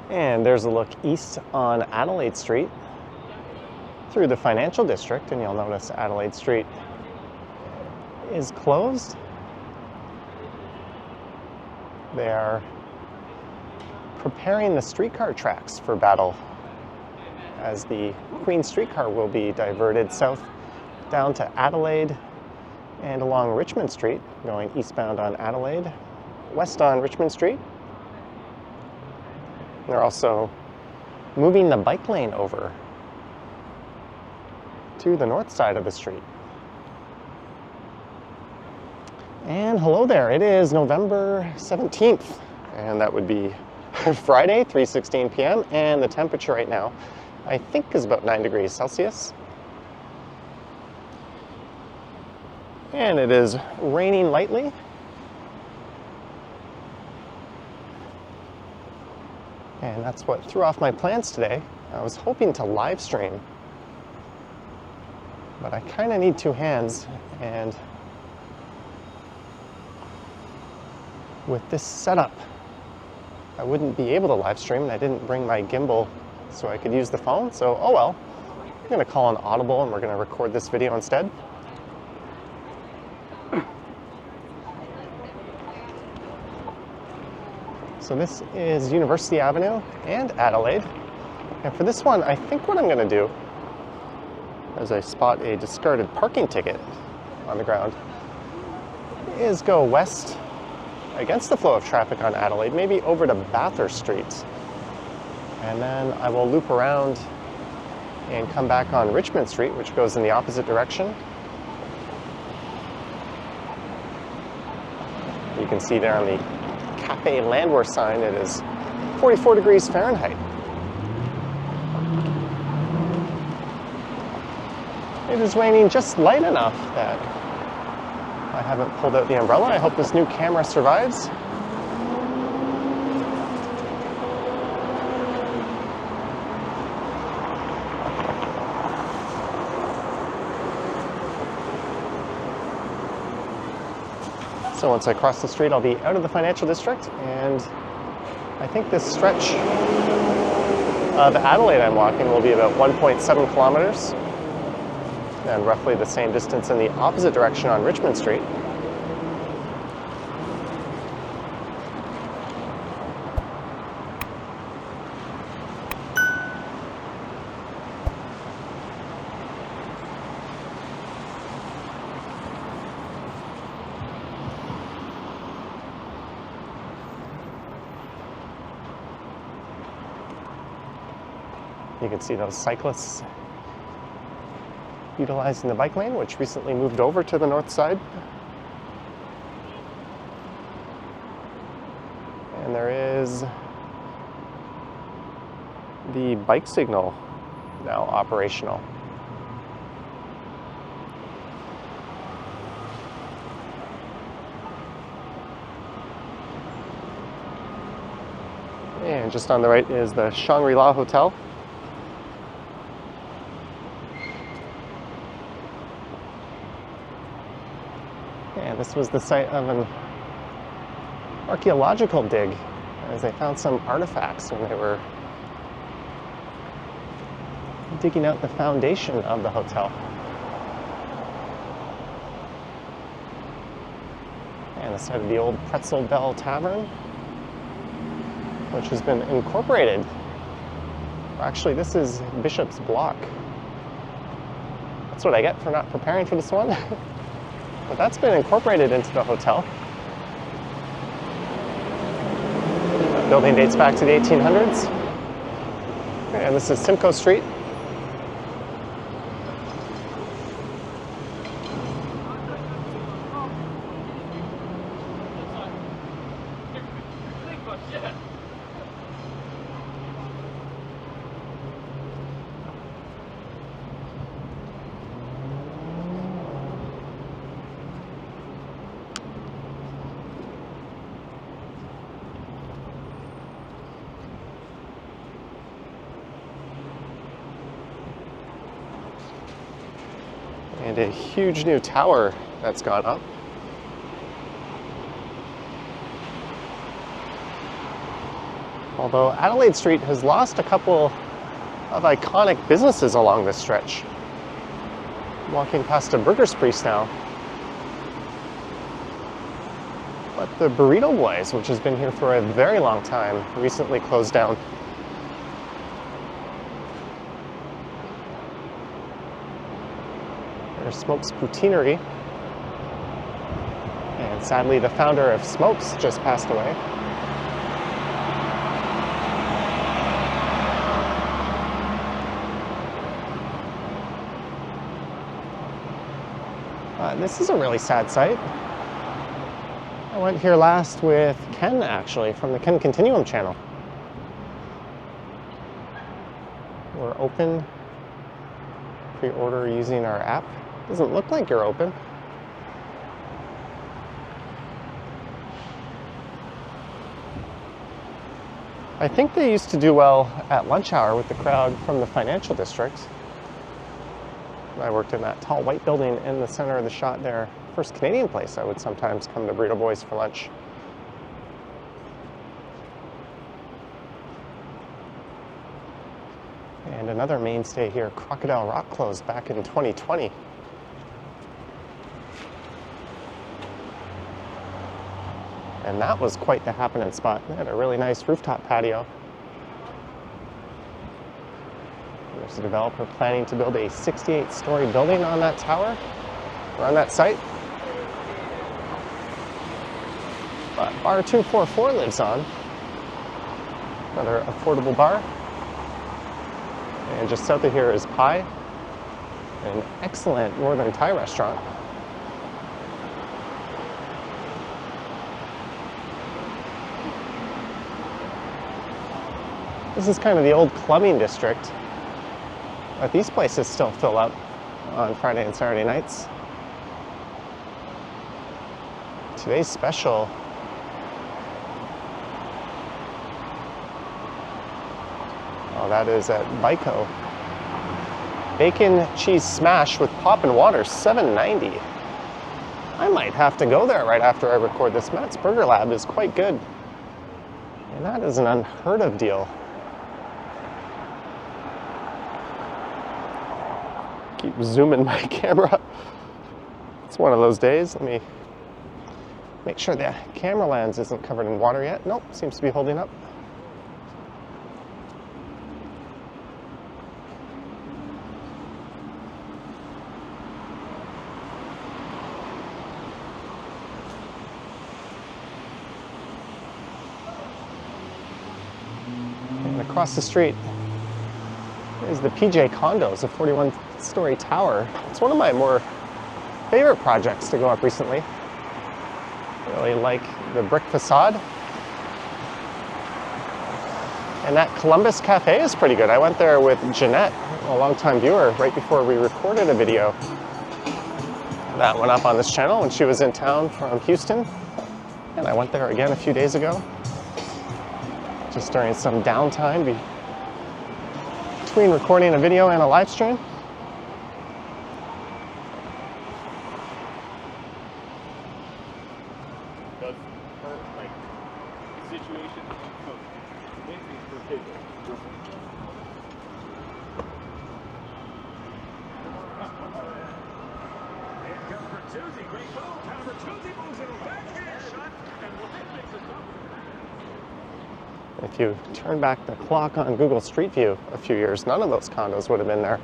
And there's a look east on Adelaide Street through the financial district, and you'll notice Adelaide Street is closed. They are preparing the streetcar tracks for battle, as the Queen streetcar will be diverted south down to Adelaide and along Richmond Street, going eastbound on Adelaide, west on Richmond Street. They're also moving the bike lane over to the north side of the street. And hello there, it is November 17th, and that would be Friday, 3:16 p.m., and the temperature right now, I think, is about 9 degrees Celsius. And it is raining lightly. And that's what threw off my plans today. I was hoping to live stream, but I kind of need two hands, and with this setup, I wouldn't be able to live stream, and I didn't bring my gimbal so I could use the phone, so oh well. I'm gonna call an audible and we're gonna record this video instead. So this is University Avenue and Adelaide. And for this one, I think what I'm gonna do, as I spot a discarded parking ticket on the ground, is go west against the flow of traffic on Adelaide, maybe over to Bathurst Street. And then I will loop around and come back on Richmond Street, which goes in the opposite direction. You can see there on the Cafe Landwehr sign, it is 44 degrees Fahrenheit. It is raining just light enough that I haven't pulled out the umbrella. I hope this new camera survives. So once I cross the street, I'll be out of the financial district, and I think this stretch of Adelaide I'm walking will be about 1.7 kilometers, and roughly the same distance in the opposite direction on Richmond Street. You can see those cyclists utilizing the bike lane, which recently moved over to the north side. And there is the bike signal now operational. And just on the right is the Shangri-La Hotel. And this was the site of an archaeological dig, as they found some artifacts when they were digging out the foundation of the hotel. And the site of the old Pretzel Bell Tavern, which has been incorporated. Actually, this is Bishop's Block. That's what I get for not preparing for this one. But that's been incorporated into the hotel. The building dates back to the 1800s. And this is Simcoe Street. And a huge new tower that's gone up. Although Adelaide Street has lost a couple of iconic businesses along this stretch. I'm walking past a burger place now. But the Burrito Boys, which has been here for a very long time, recently closed down. There's Smokes Poutineery. And sadly, the founder of Smokes just passed away. This is a really sad sight. I went here last with Ken, actually, from the Ken Continuum channel. We're open. Pre-order using our app. Doesn't look like you're open. I think they used to do well at lunch hour with the crowd from the financial district. I worked in that tall white building in the center of the shot there. First Canadian place I would sometimes come to Burrito Boys for lunch. And another mainstay here, Crocodile Rock, closed back in 2020. And that was quite the happening spot. They had a really nice rooftop patio. There's a developer planning to build a 68-story building on that tower, or on that site. But Bar 244 lives on. Another affordable bar. And just south of here is Pie, an excellent northern Thai restaurant. This is kind of the old clubbing district. But these places still fill up on Friday and Saturday nights. Today's special. Oh, that is at Bico. Bacon cheese smash with pop and water, $7.90. I might have to go there right after I record this. Matt's Burger Lab is quite good. And that is an unheard of deal. Keep zooming my camera. It's one of those days. Let me make sure the camera lens isn't covered in water yet. Nope, seems to be holding up. And across the street is the PJ Condos, a 41-story tower. It's one of my more favorite projects to go up recently. Really like the brick facade. And that Columbus Cafe is pretty good. I went there with Jeanette, a longtime viewer, right before we recorded a video that went up on this channel when she was in town from Houston. And I went there again a few days ago, just during some downtime between recording a video and a live stream. If you turn back the clock on Google Street View a few years, none of those condos would have been there.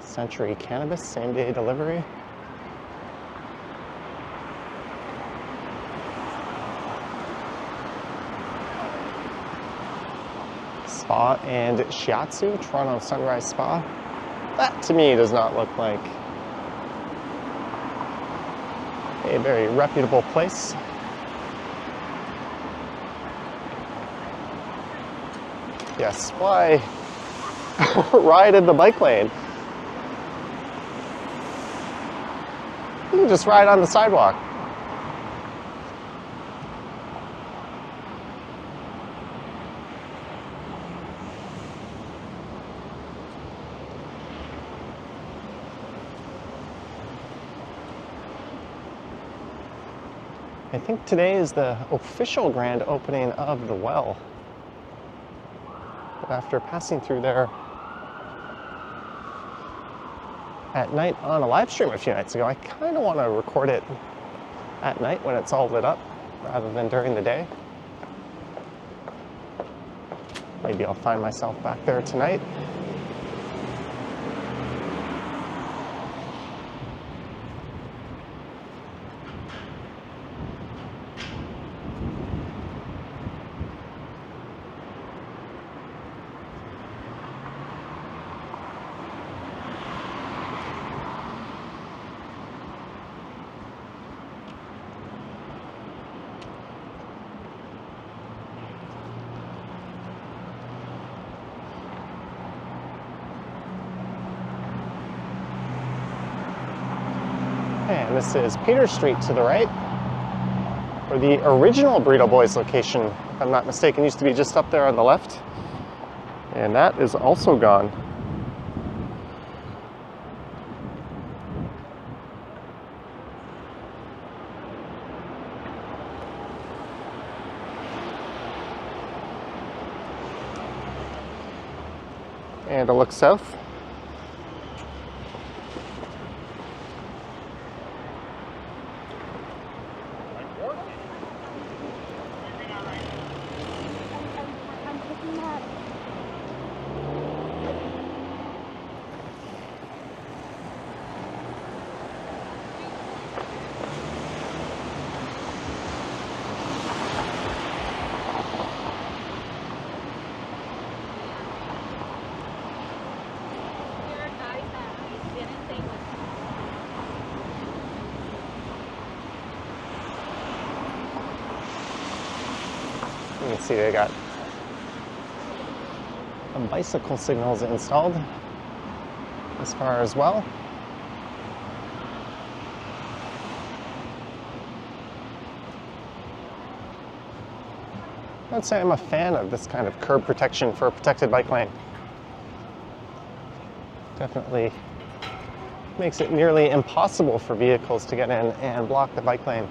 Century Cannabis, same-day delivery. Spa and Shiatsu, Toronto Sunrise Spa. That to me does not look like a very reputable place. Yes, why ride in the bike lane? You can just ride on the sidewalk. I think today is the official grand opening of the well. But after passing through there at night on a live stream a few nights ago, I kind of want to record it at night when it's all lit up rather than during the day. Maybe I'll find myself back there tonight. And this is Peter Street to the right, where the original Burrito Boys location, if I'm not mistaken, used to be just up there on the left. And that is also gone. And a look south. You can see they got some bicycle signals installed as far as well. I'd say I'm a fan of this kind of curb protection for a protected bike lane. Definitely makes it nearly impossible for vehicles to get in and block the bike lane.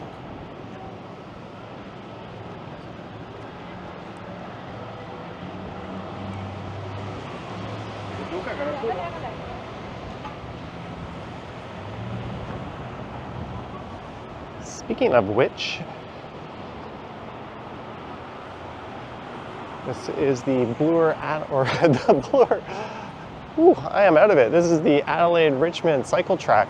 Speaking of which, this is the I am out of it. This is the Adelaide Richmond cycle track.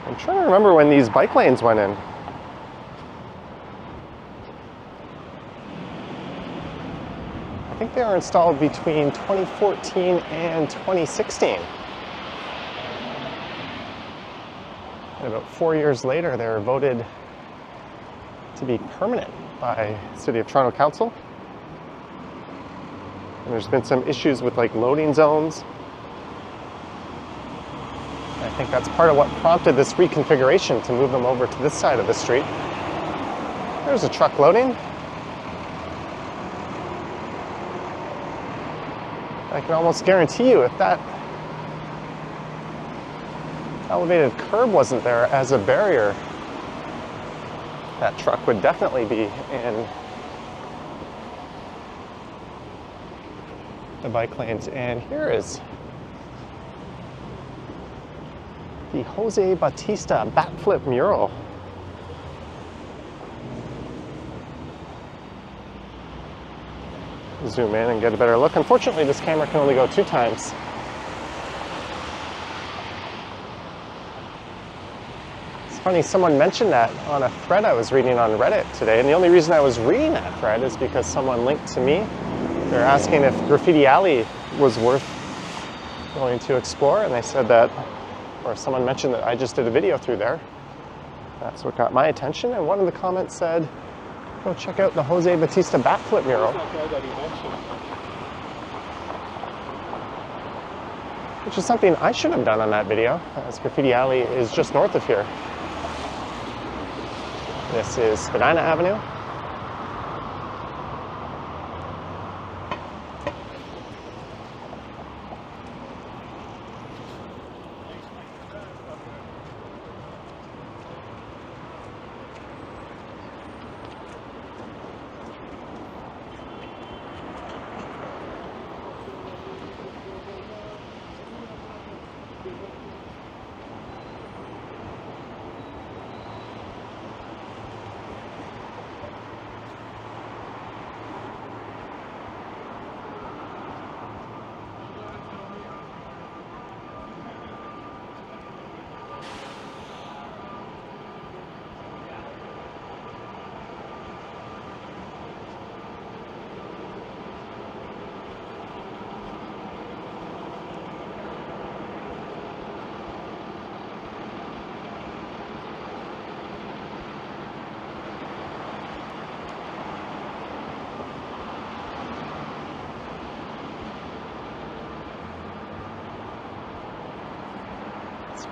I'm trying to remember when these bike lanes went in. I think they were installed between 2014 and 2016. And about 4 years later, they were voted to be permanent by City of Toronto Council. And there's been some issues with like loading zones. I think that's part of what prompted this reconfiguration to move them over to this side of the street. There's a truck loading. I can almost guarantee you if that elevated curb wasn't there as a barrier, that truck would definitely be in the bike lanes. And here is the Jose Bautista backflip mural. Zoom in and get a better look. Unfortunately, this camera can only go 2 times. Funny, someone mentioned that on a thread I was reading on Reddit today, and the only reason I was reading that thread is because someone linked to me. They're asking if Graffiti Alley was worth going to explore, and they said that, or someone mentioned that I just did a video through there. That's what got my attention, and one of the comments said, go check out the Jose Bautista backflip mural. Which is something I should have done on that video, as Graffiti Alley is just north of here. This is Spadina Avenue.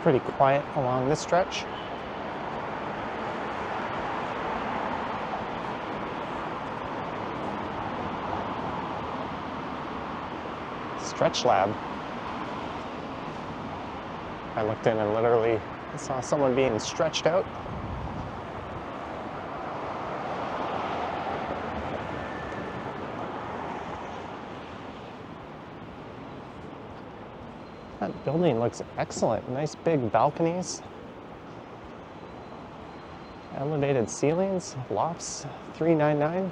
pretty quiet along this stretch. Stretch lab. I looked in and literally saw someone being stretched out. That building looks excellent. Nice big balconies. Elevated ceilings, lofts, $399.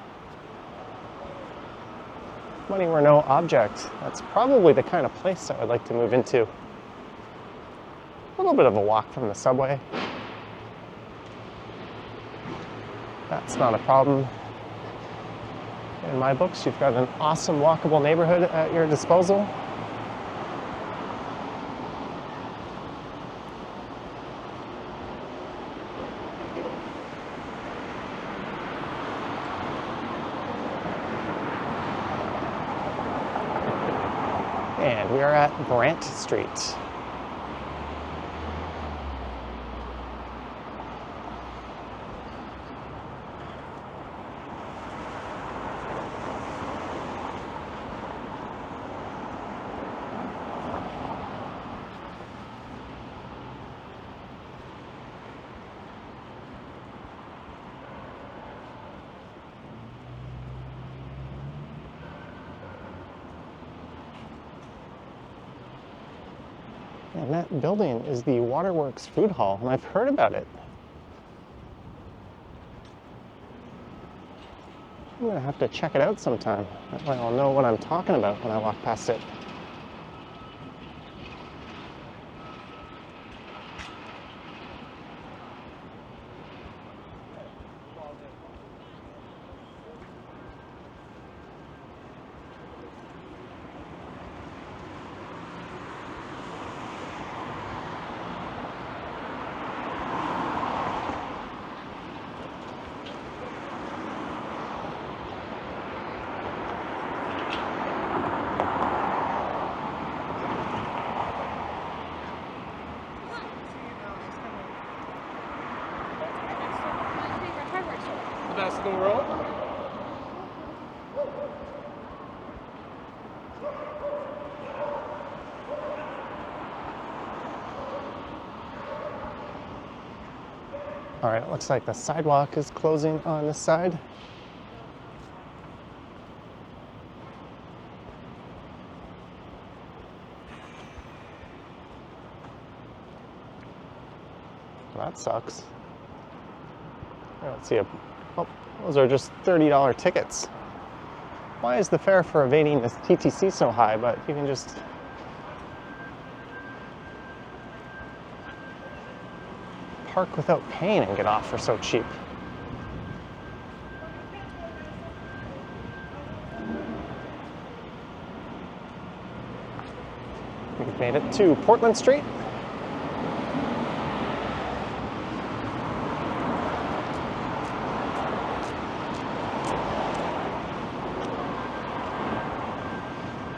Money were no object. That's probably the kind of place I would like to move into. A little bit of a walk from the subway. That's not a problem. In my books, you've got an awesome walkable neighborhood at your disposal. And we are at Bathurst Street. And that building is the Waterworks Food Hall, and I've heard about it. I'm gonna have to check it out sometime. That way I'll know what I'm talking about when I walk past it. Best in the world. All right, it looks like the sidewalk is closing on this side. Well, that sucks. I don't see a... Oh, those are just $30 tickets. Why is the fare for evading this TTC so high, but you can just... park without paying and get off for so cheap? We've made it to Portland Street.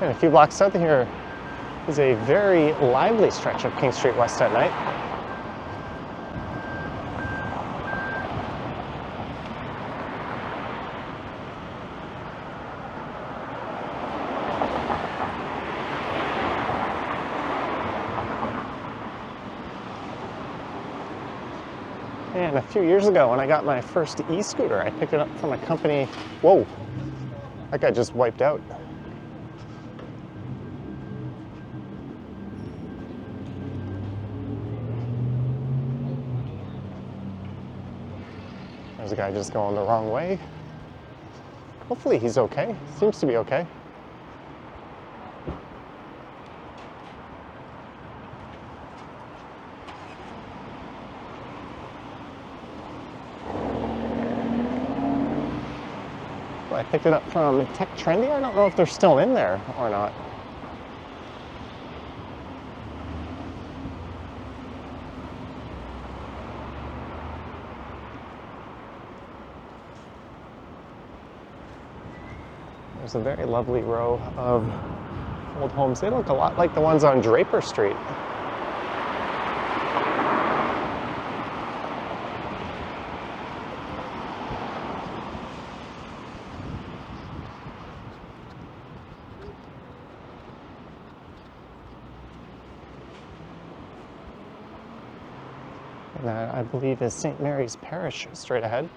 And a few blocks south of here is a very lively stretch of King Street West at night. And a few years ago when I got my first e-scooter, I picked it up from a company. Whoa, that guy just wiped out. There's a guy just going the wrong way. Hopefully he's okay. Seems to be okay. Well, I picked it up from Tech Trendy. I don't know if they're still in there or not. There's a very lovely row of old homes. They look a lot like the ones on Draper Street. And that, I believe, is St. Mary's Parish straight ahead.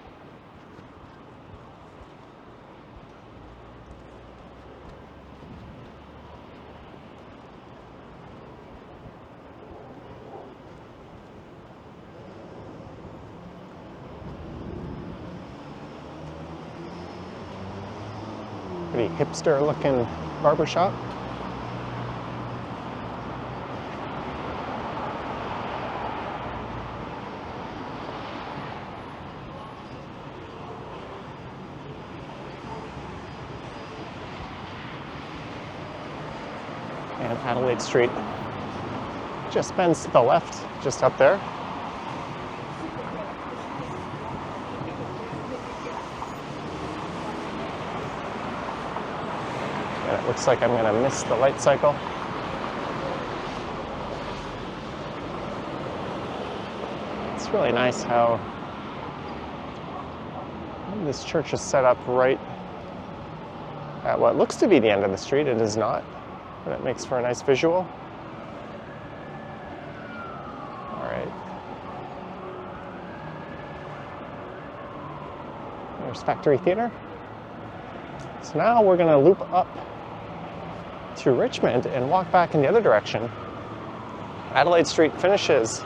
Pretty hipster-looking barber shop. And Adelaide Street just bends to the left, just up there. And it looks like I'm going to miss the light cycle. It's really nice how this church is set up right at what looks to be the end of the street. It is not, but it makes for a nice visual. All right. There's Factory Theatre. So now we're going to loop up to Richmond and walk back in the other direction. Adelaide Street finishes,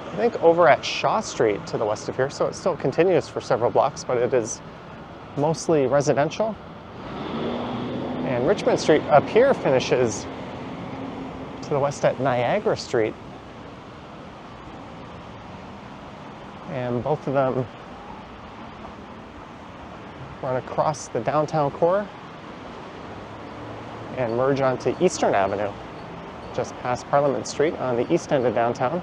I think, over at Shaw Street to the west of here, so it still continues for several blocks, but it is mostly residential. And Richmond Street up here finishes to the west at Niagara Street. And both of them run across the downtown core and merge onto Eastern Avenue, just past Parliament Street on the east end of downtown.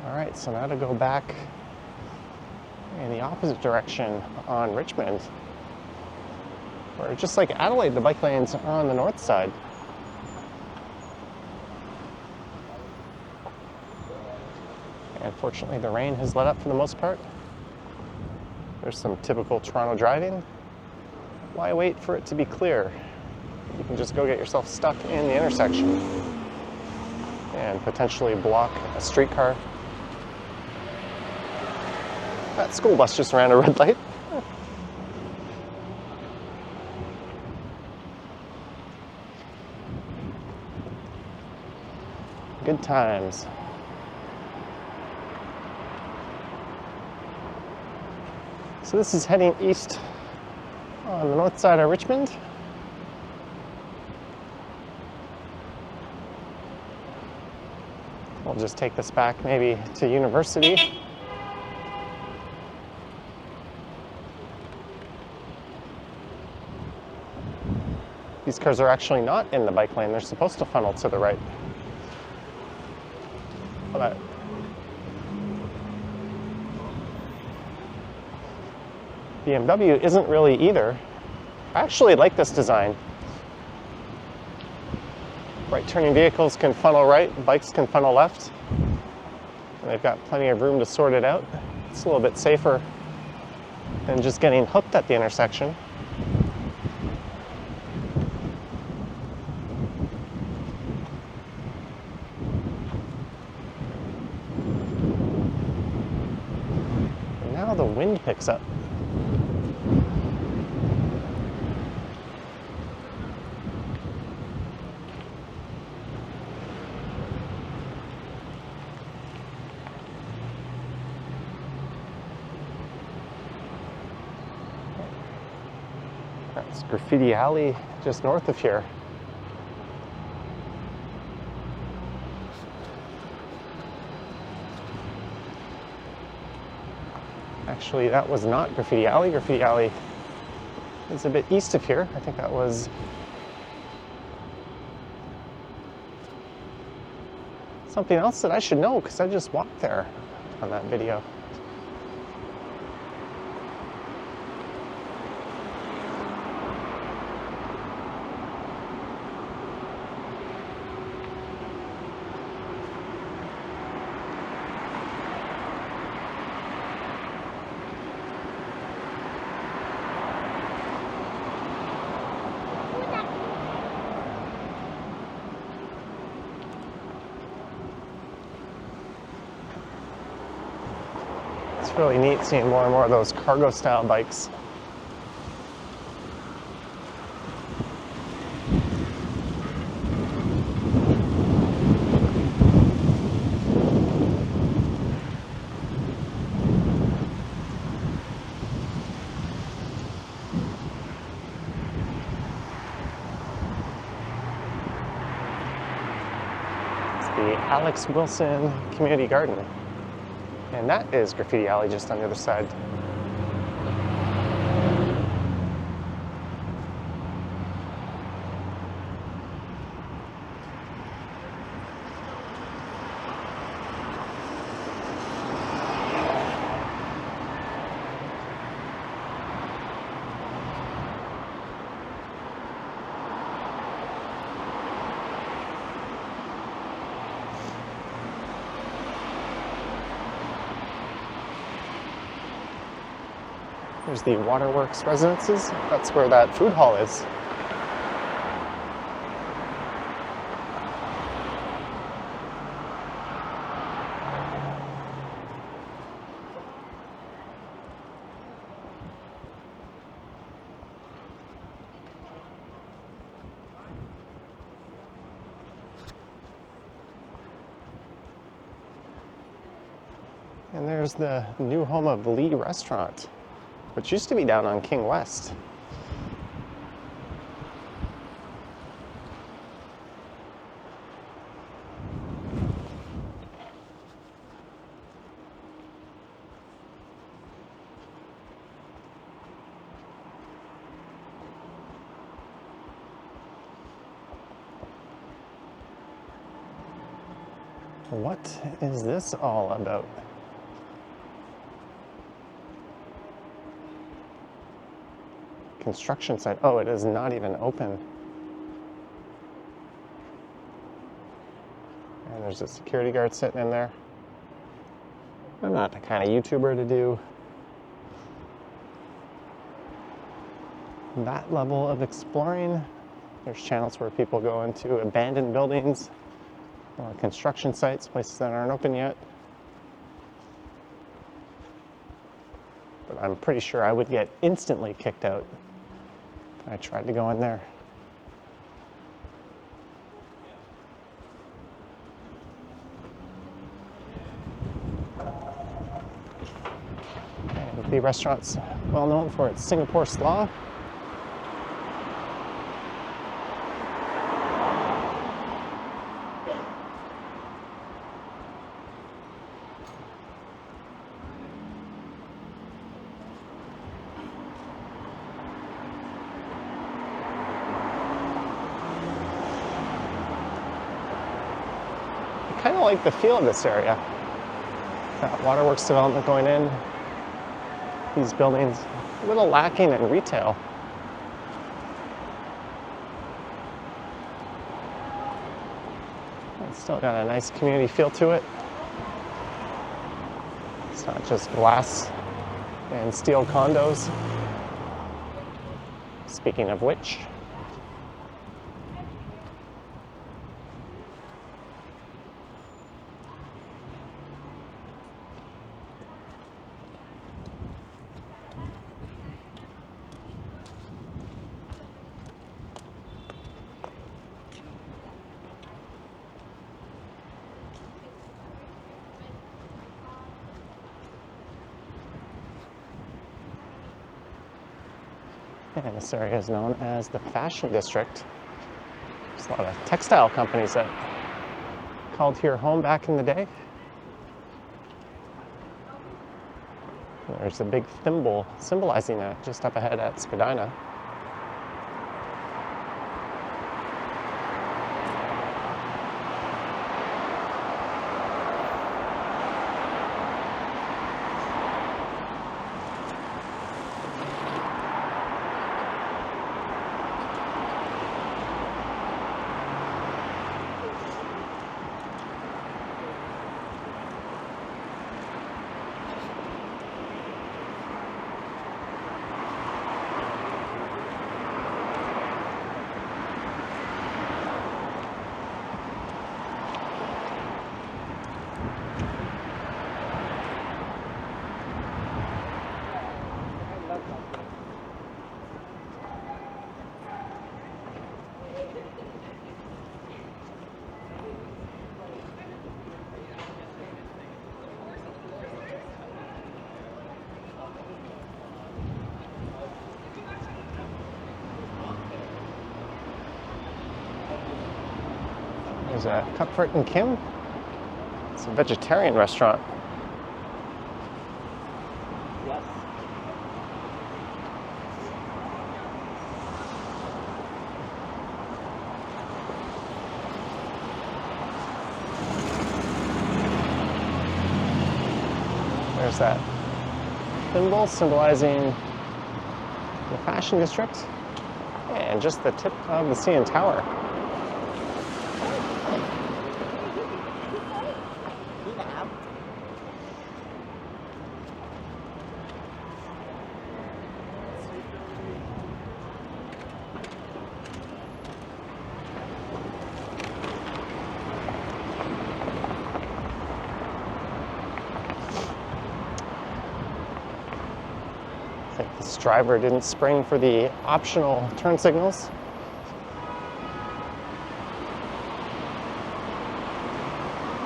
All right, so now to go back in the opposite direction on Richmond, where just like Adelaide, the bike lanes are on the north side. And fortunately, the rain has let up for the most part. There's some typical Toronto driving. Why wait for it to be clear? You can just go get yourself stuck in the intersection and potentially block a streetcar. That school bus just ran a red light. Good times. So this is heading east on the north side of Richmond. We'll just take this back maybe to University. These cars are actually not in the bike lane. They're supposed to funnel to the right. But BMW isn't really either. I actually like this design. Right-turning vehicles can funnel right, bikes can funnel left. And they've got plenty of room to sort it out. It's a little bit safer than just getting hooked at the intersection. And now the wind picks up. That's Graffiti Alley just north of here. Actually, that was not Graffiti Alley. Graffiti Alley is a bit east of here. I think that was something else that I should know because I just walked there on that video. It's really neat seeing more and more of those cargo style bikes. It's the Alex Wilson Community Garden. And that is Graffiti Alley just on the other side. There's the Waterworks Residences. That's where that food hall is. And there's the new home of Lee Restaurant, which used to be down on King West. What is this all about? Construction site. Oh, it is not even open. And there's a security guard sitting in there. I'm not the kind of YouTuber to do that level of exploring. There's channels where people go into abandoned buildings or construction sites, places that aren't open yet. But I'm pretty sure I would get instantly kicked out. I tried to go in there. And the restaurant's well known for its Singapore slaw. I kind of like the feel of this area. That waterworks development going in. These buildings a little lacking in retail. It's still got a nice community feel to it. It's not just glass and steel condos. Speaking of which, and this area is known as the Fashion District. There's a lot of textile companies that called here home back in the day. There's a big thimble symbolizing that just up ahead at Spadina. There's a Comfort and Kim. It's a vegetarian restaurant. Yes. There's that thimble symbolizing the fashion district and just the tip of the CN Tower. I think this driver didn't spring for the optional turn signals.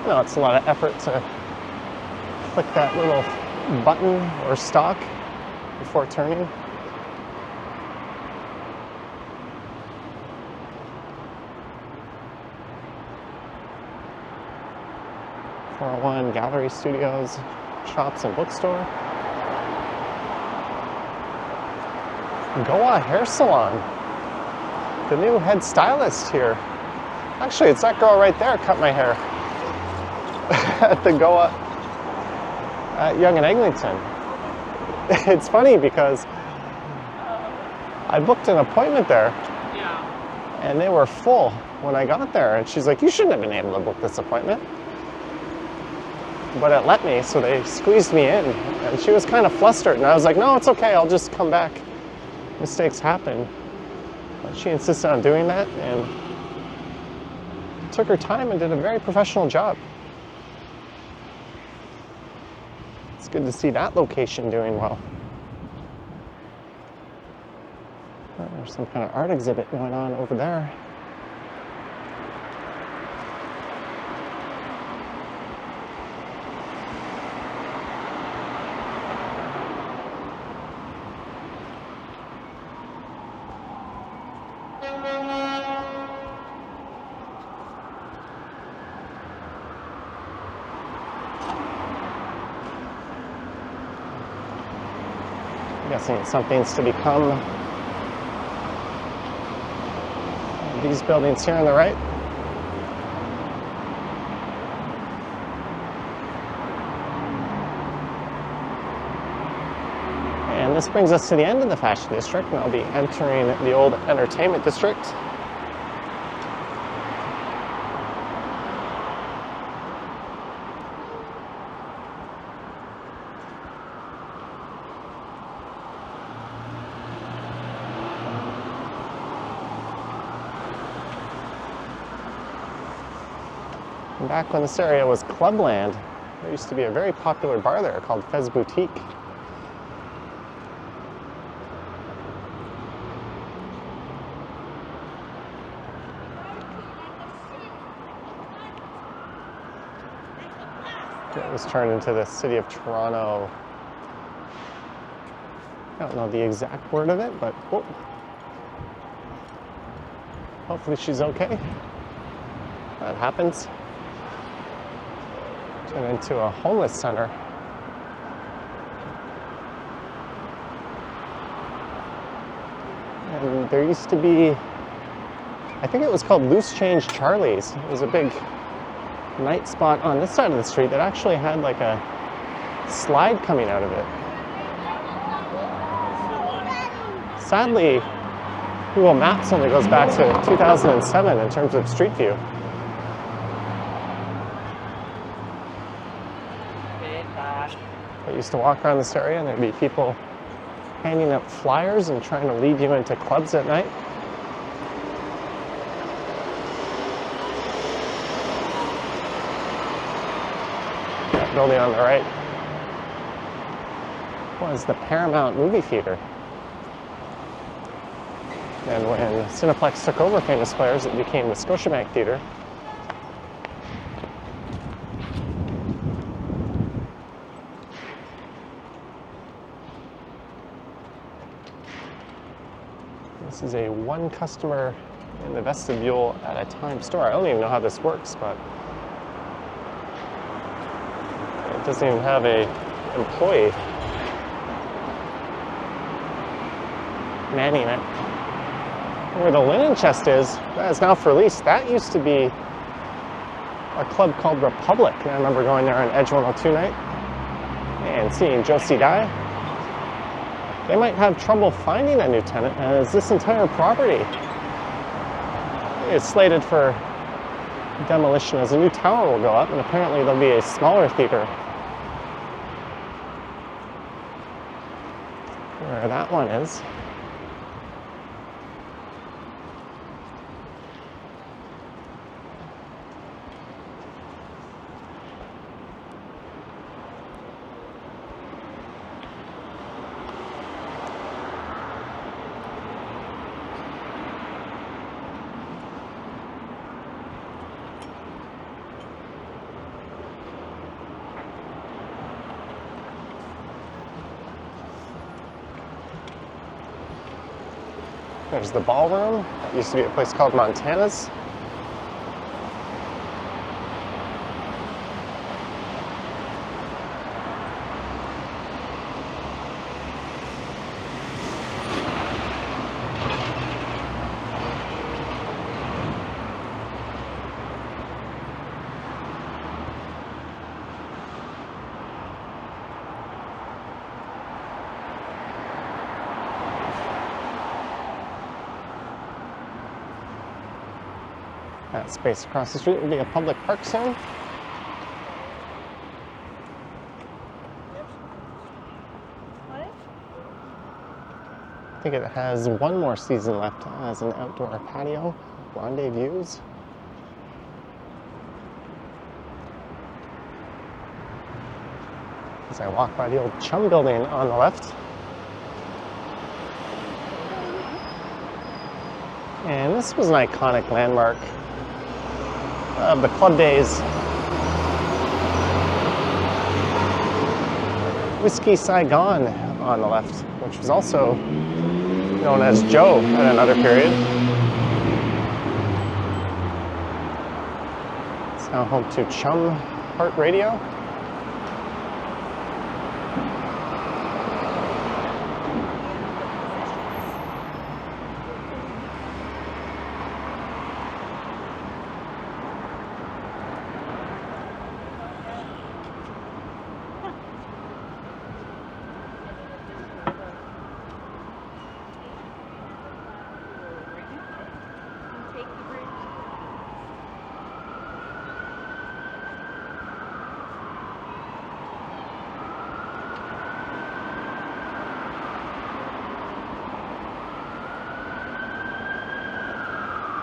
No, it's a lot of effort to click that little button or stalk before turning. #401 Gallery Studios, Shops and Bookstore. Goa Hair Salon. The new head stylist here. Actually, it's that girl right there cut my hair at the Goa at Yonge and Eglinton. It's funny because I booked an appointment there and they were full when I got there. And she's like, you shouldn't have been able to book this appointment. But it let me, so they squeezed me in. And she was kind of flustered. And I was like, no, it's okay, I'll just come back. Mistakes happen. But she insisted on doing that and took her time and did a very professional job. It's good to see that location doing well. Oh, there's some kind of art exhibit going on over there. I'm guessing something's to become these buildings here on the right. And this brings us to the end of the fashion district, and I'll be entering the old entertainment district. Back when this area was Clubland, there used to be a very popular bar there called Fez Boutique. It was turned into the city of Toronto. I don't know the exact word of it, but whoa. Hopefully she's okay. That happens. Turned into a homeless center. And there used to be, I think it was called Loose Change Charlie's. It was a big night spot on this side of the street that actually had like a slide coming out of it. Sadly, Google Maps only goes back to 2007 in terms of street view. I used to walk around this area and there'd be people handing out flyers and trying to lead you into clubs at night. That building on the right was the Paramount movie theater. And when Cineplex took over Famous Players, it became the Scotiabank Theatre. This is a one customer in the vestibule at a time store. I don't even know how this works, but it doesn't even have a employee manning it. Where the linen chest is, that is now for lease. That used to be a club called Republic. And I remember going there on Edge 102 night and seeing Josie die. They might have trouble finding a new tenant as this entire property is slated for demolition as a new tower will go up, and apparently there'll be a smaller theater where that one is. There's the ballroom. It used to be a place called Montana's. That space across the street will be a public park soon. I think it has one more season left as an outdoor patio, rendezvous. As I walk by the old Chum building on the left. And this was an iconic landmark of the club days. Whiskey Saigon on the left, which was also known as Joe at another period. It's now home to Chum Heart Radio.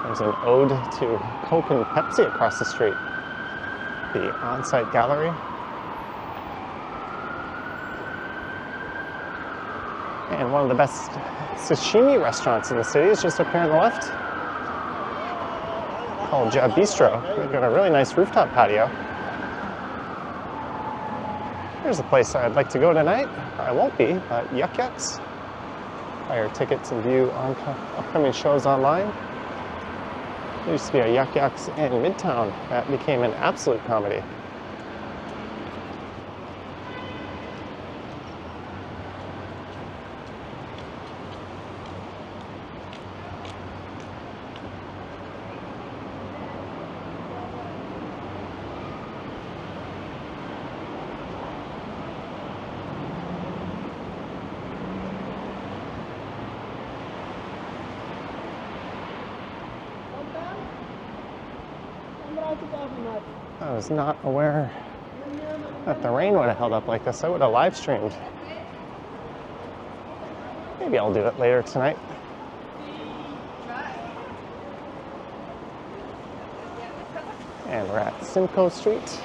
There's an ode to Coke and Pepsi across the street. The on-site gallery. And one of the best sashimi restaurants in the city is just up here on the left, called Jab Bistro. They've got a really nice rooftop patio. Here's a place I'd like to go tonight. I won't be, but Yuck Yucks. Buy your tickets and view upcoming shows online. There used to be a Yuck Yucks in Midtown that became an absolute comedy. I was not aware that the rain would have held up like this. I would have live streamed. Maybe I'll do it later tonight. And we're at Simcoe Street.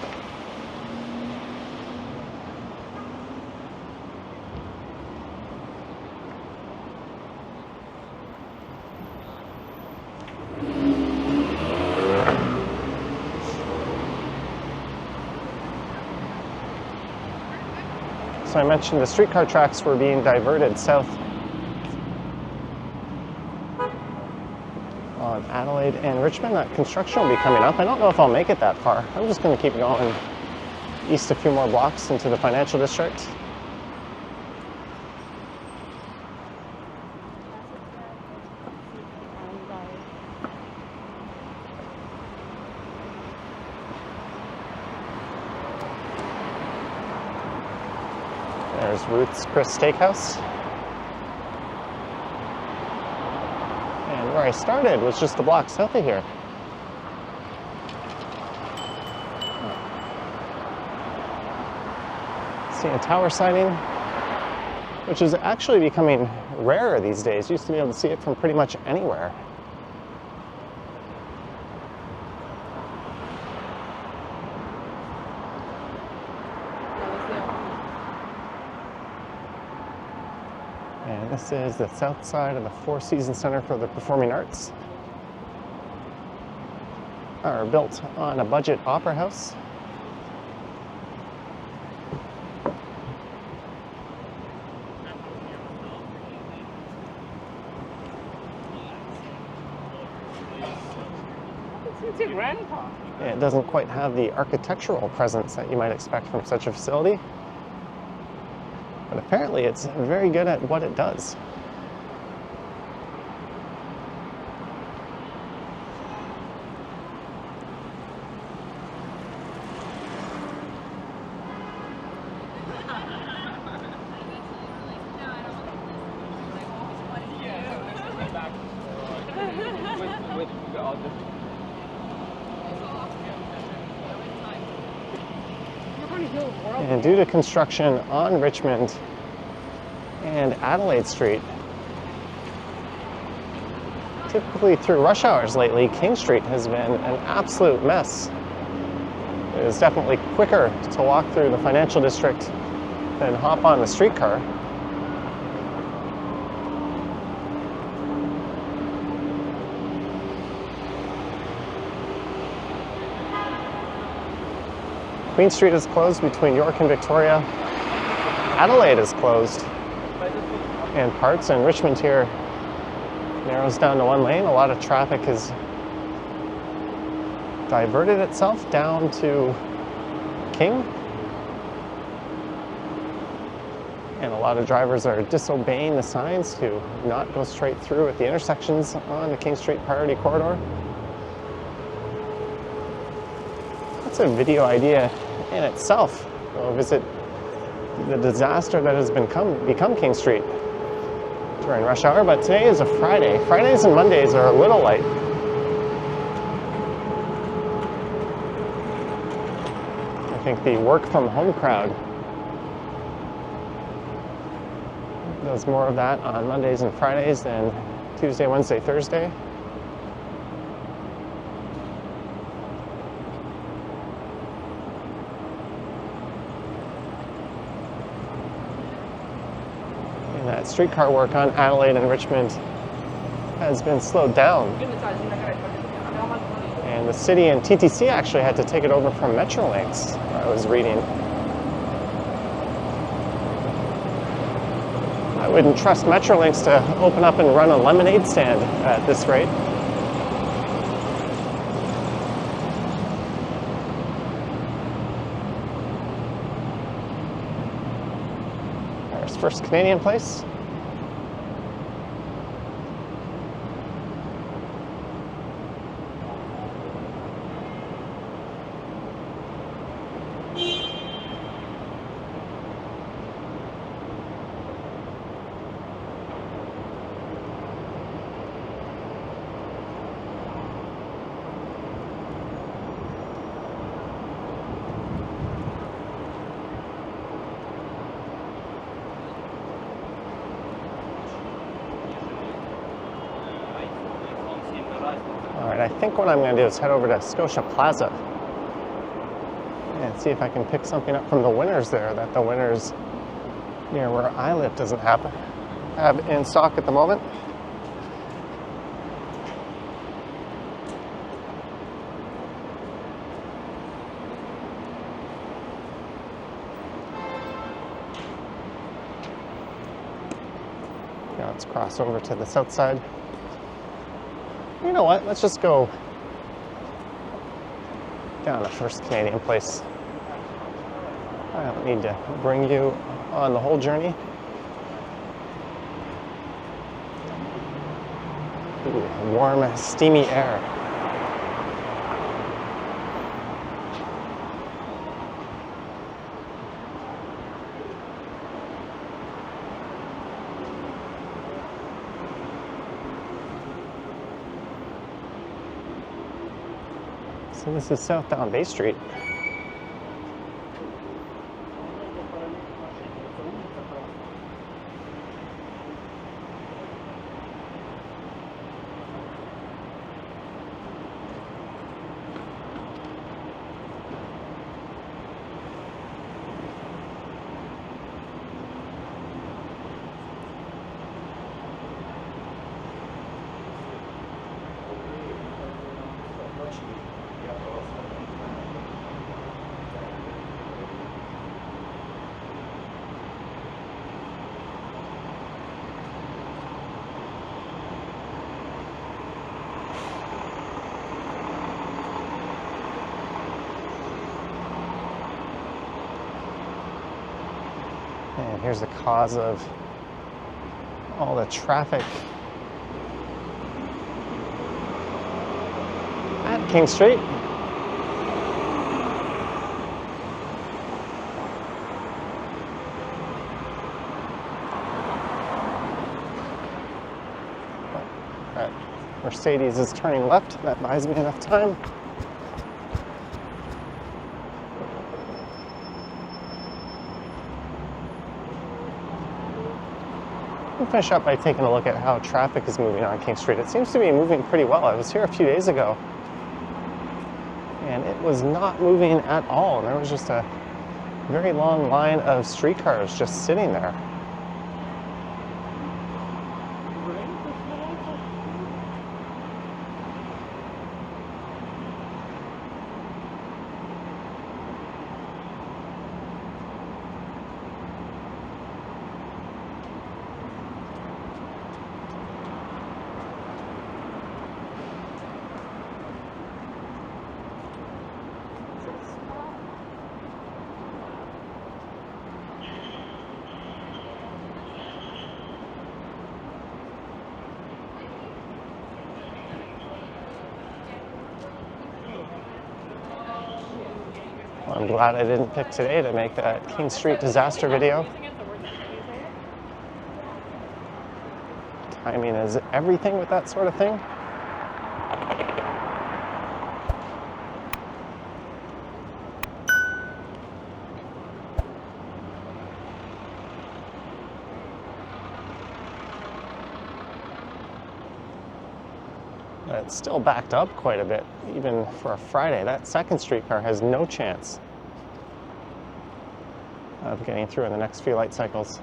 So I mentioned the streetcar tracks were being diverted south on Adelaide and Richmond. That construction will be coming up. I don't know if I'll make it that far. I'm just going to keep going east a few more blocks into the financial district. There's Ruth's Chris Steakhouse. And where I started was just a block south of here. See a tower siding, which is actually becoming rarer these days. Used to be able to see it from pretty much anywhere. And this is the south side of the Four Seasons Center for the Performing Arts. Are built on a budget opera house. It's your grandpa. It doesn't quite have the architectural presence that you might expect from such a facility. But apparently it's very good at what it does. And due to construction on Richmond and Adelaide Street, typically through rush hours lately, King Street has been an absolute mess. It is definitely quicker to walk through the financial district than hop on the streetcar. Queen Street is closed between York and Victoria. Adelaide is closed. And parts in Richmond here narrows down to one lane. A lot of traffic has diverted itself down to King. And a lot of drivers are disobeying the signs to not go straight through at the intersections on the King Street Priority Corridor. That's a video idea in itself. Go visit the disaster that has become King Street during rush hour, but today is a Friday. Fridays and Mondays are a little light. I think the work from home crowd does more of that on Mondays and Fridays than Tuesday, Wednesday, Thursday. That streetcar work on Adelaide and Richmond has been slowed down. And the city and TTC actually had to take it over from Metrolinx, I was reading. I wouldn't trust Metrolinx to open up and run a lemonade stand at this rate. There's First Canadian Place. I think what I'm going to do is head over to Scotia Plaza and see if I can pick something up from the Winners there that the Winners near where I live doesn't have in stock at the moment. Now let's cross over to the south side. You know what? Let's just go down to First Canadian Place. I don't need to bring you on the whole journey. Ooh, warm, steamy air. So this is southbound Bay Street. And here's the cause of all the traffic at King Street. That Mercedes is turning left. That buys me enough time. We'll finish up by taking a look at how traffic is moving on King Street. It seems to be moving pretty well. I was here a few days ago and it was not moving at all. And there was just a very long line of streetcars just sitting there. I'm glad I didn't pick today to make that King Street disaster video. Timing is everything with that sort of thing. But it's still backed up quite a bit, even for a Friday. That second streetcar has no chance of getting through in the next few light cycles.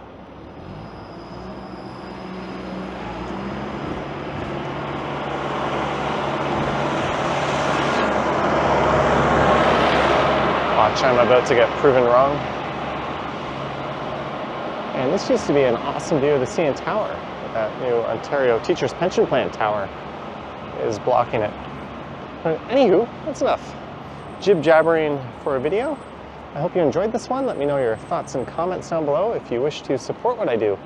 Watch, I'm about to get proven wrong. And this used to be an awesome view of the CN Tower. That new Ontario Teachers Pension Plan Tower is blocking it. But anywho, that's enough jib-jabbering for a video. I hope you enjoyed this one. Let me know your thoughts and comments down below. If you wish to support what I do,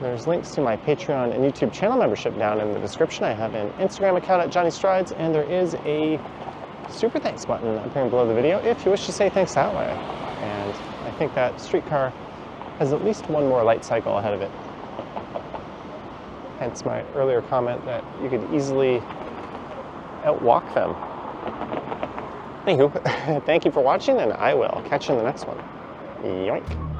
there's links to my Patreon and YouTube channel membership down in the description. I have an Instagram account at Johnny Strides, and there is a super thanks button up here below the video if you wish to say thanks that way. And I think that streetcar has at least one more light cycle ahead of it. Hence my earlier comment that you could easily outwalk them. Anywho, thank you for watching, and I will catch you in the next one. Yoink.